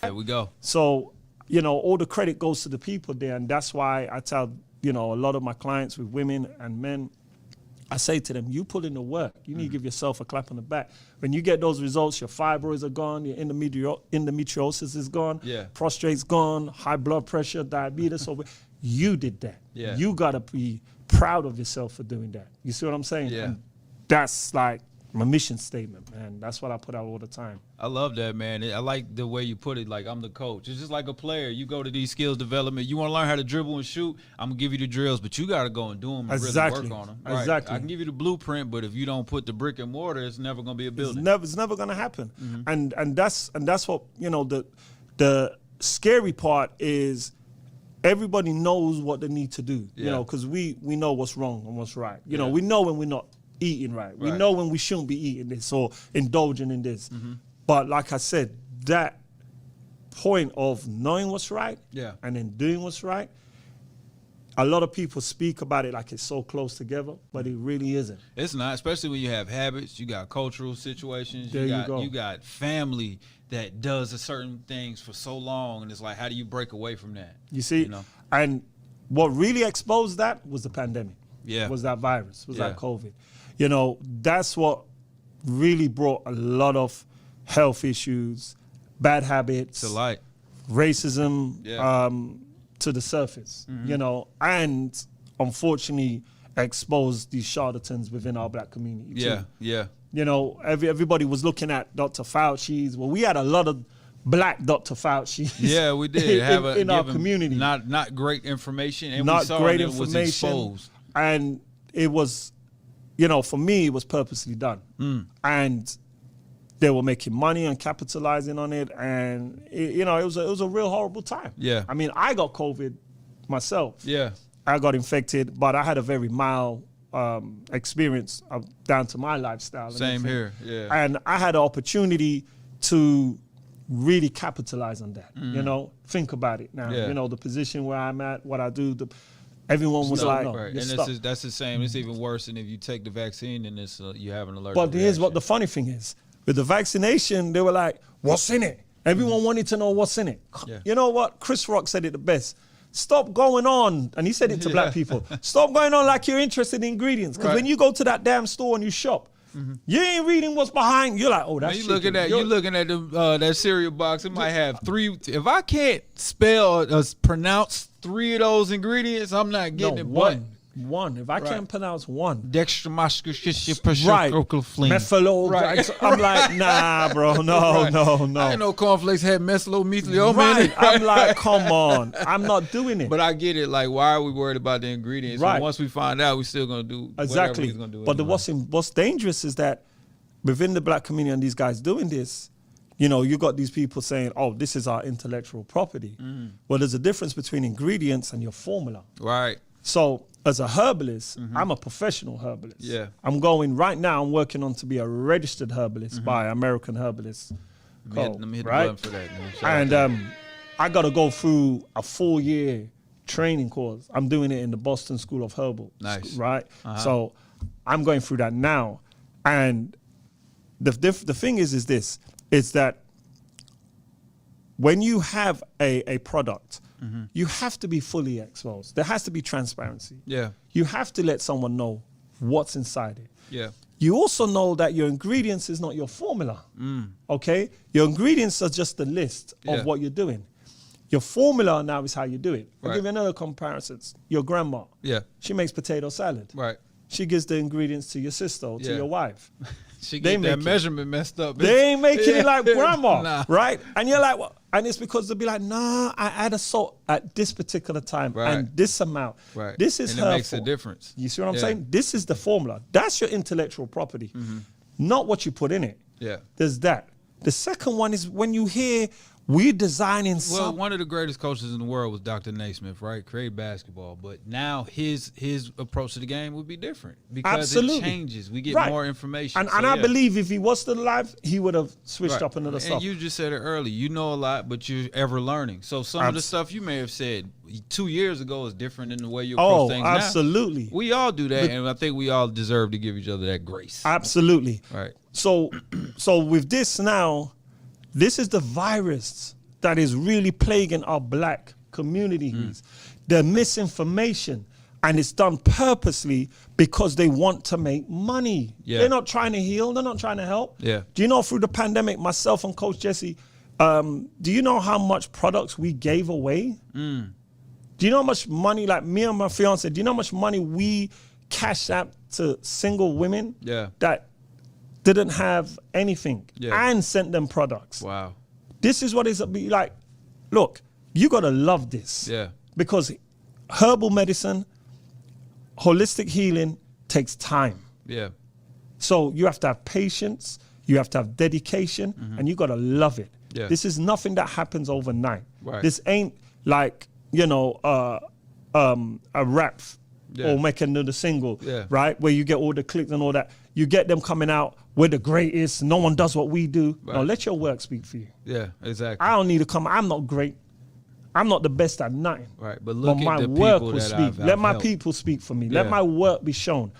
There we go. So, all the credit goes to the people there. And that's why I tell, a lot of my clients with women and men, I say to them, you put in the work. You need to give yourself a clap on the back. When you get those results, your fibroids are gone, your endometriosis is gone, prostrate's gone, high blood pressure, diabetes. You did that. Yeah. You got to be proud of yourself for doing that. You see what I'm saying? Yeah. And that's like my mission statement, man. That's what I put out all the time. I love that, man. I like the way you put it, like I'm the coach. It's just like a player. You go to these skills development. You want to learn how to dribble and shoot, I'm going to give you the drills, but you got to go and do them and really work on them. Right? Exactly. I can give you the blueprint, but if you don't put the brick and mortar, it's never going to be a building. It's never going to happen. And that's what, the scary part is everybody knows what they need to do, because we know what's wrong and what's right. We know when we're not eating right. We know when we shouldn't be eating this or indulging in this. But like I said, that point of knowing what's right and then doing what's right, a lot of people speak about it like it's so close together, but it really isn't. It's not, especially when you have habits, you got cultural situations, you got family that does a certain things for so long, and it's like, how do you break away from that? You see, and what really exposed that was the pandemic. Was that virus, was that COVID. That's what really brought a lot of health issues, bad habits, to light, racism to the surface, and unfortunately exposed these charlatans within our black community too. Everybody was looking at Dr. Fauci's. Well, we had a lot of black Dr. Fauci's. Yeah, we did. in our community. Not great information, and not we saw great it information, was exposed. And it was, for me, it was purposely done. And they were making money and capitalizing on it, and it was a real horrible time. Yeah, I mean, I got COVID myself. Yeah, I got infected, but I had a very mild experience down to my lifestyle. Same here. Yeah, and I had an opportunity to really capitalize on that. Think about it now. The position where I'm at, what I do. Everyone was like, right. And that's the same. It's even worse than if you take the vaccine and it's you have an allergic But here's reaction. what the funny thing is. With the vaccination, they were like, what's in it? Everyone wanted to know what's in it. Yeah. You know what? Chris Rock said it the best. Stop going on, and he said it to black people, stop going on like you're interested in ingredients. Because when you go to that damn store and you shop, you ain't reading what's behind. You're like, oh, that's you looking at that cereal box. It might have 3. If I can't spell or pronounce 3 of those ingredients, I'm not getting it. One. If I can't pronounce one. Dextromethorphan. Right. Methylol. Right. I'm like, nah, bro. No. I didn't know cornflakes had methylomethyl in it. I'm like, come on. I'm not doing it. But I get it. Like, why are we worried about the ingredients? Right. And once we find out, we're still going to do whatever he's going to do. But anyway. what's dangerous is that within the black community and these guys doing this, you got these people saying, oh, this is our intellectual property. Well, there's a difference between ingredients and your formula. Right. So as a herbalist, I'm a professional herbalist. Yeah. I'm working on to be a registered herbalist by American Herbalist Code, let me hit the right? button for that, man. And I got to go through a 4-year training course. I'm doing it in the Boston School of Herbal. Nice. Right? So I'm going through that now. And the thing is this, is that when you have a product, you have to be fully exposed. There has to be transparency. Yeah. You have to let someone know what's inside it. Yeah. You also know that your ingredients is not your formula. Okay? Your ingredients are just the list of what you're doing. Your formula now is how you do it. I'll give you another comparison. Your grandma. Yeah. She makes potato salad. Right. She gives the ingredients to your sister or to your wife. She get that measurement messed up. They ain't making it like grandma, Nah. right? And you're like, what? And it's because they'll be like, nah, I add a salt at this particular time and this amount. Right. This is and her. It makes a difference. You see what I'm saying? This is the formula. That's your intellectual property, not what you put in it. Yeah. There's that. The second one is when you hear we're designing something. One of the greatest coaches in the world was Dr. Naismith, right? Created basketball. But now his approach to the game would be different because it changes. We get more information. And I believe if he was still alive, he would have switched up another stuff. And you just said it early. You know a lot, but you're ever learning. So some of the stuff you may have said 2 years ago is different than the way you approach things now. Absolutely. We all do that, and I think we all deserve to give each other that grace. Absolutely. Right. So with this now, this is the virus that is really plaguing our black communities. The misinformation, and it's done purposely because they want to make money. Yeah. They're not trying to heal. They're not trying to help. Yeah. Do you know, through the pandemic, myself and Coach Jesse, do you know how much products we gave away? Do you know how much money, like me and my fiance, do you know how much money we cashed out to single women that didn't have anything and sent them products? Wow. This is what it's like. Look, you got to love this. Yeah. Because herbal medicine, holistic healing takes time. Yeah. So you have to have patience, you have to have dedication, and you got to love it. Yeah. This is nothing that happens overnight. Right. This ain't like, you know, a rap or making another single, right? Where you get all the clicks and all that. You get them coming out, we're the greatest, no one does what we do. Right. No, let your work speak for you. Yeah, exactly. I don't need to come, I'm not great. I'm not the best at nothing. Right, but look my at the work people will that speak. I've Let my helped. people speak for me. Let my work be shown.